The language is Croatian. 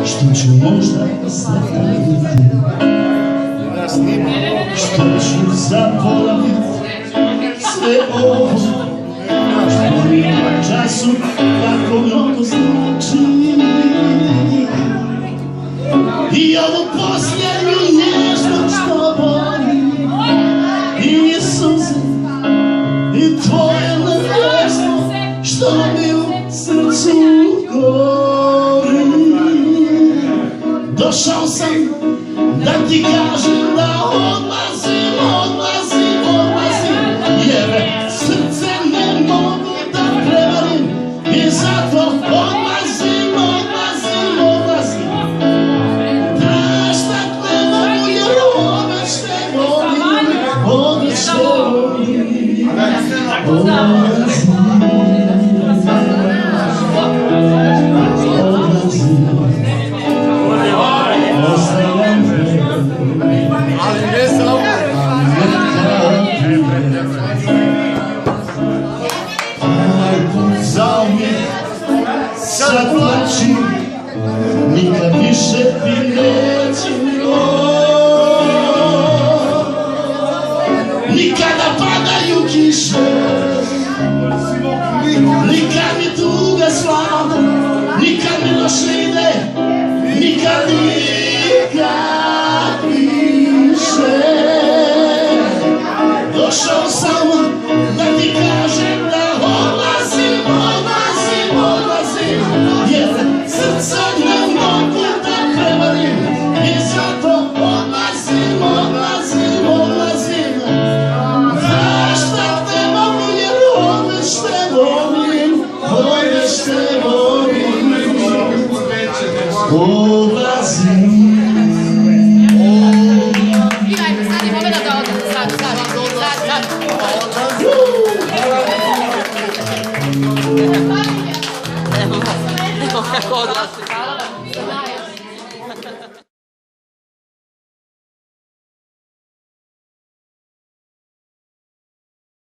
Što ću možda zaboraviti, što ću zaboraviti sve ovo, što mi na času tako mnogo znači. I ovu posljednju nježnost što boli, i nje suze, i tvoje nevjestvo što mi u srcu gori. Došao sam da ti kažem da odlazim, jer srce ne mogu da prevarim i zato odlazim. Praštat ne mogu jer odveć te volim, sad plaćim, nikad više ti neću. Nikada padaju kiše, nikad mi tuga slada, nikad mi loše ide, nikad.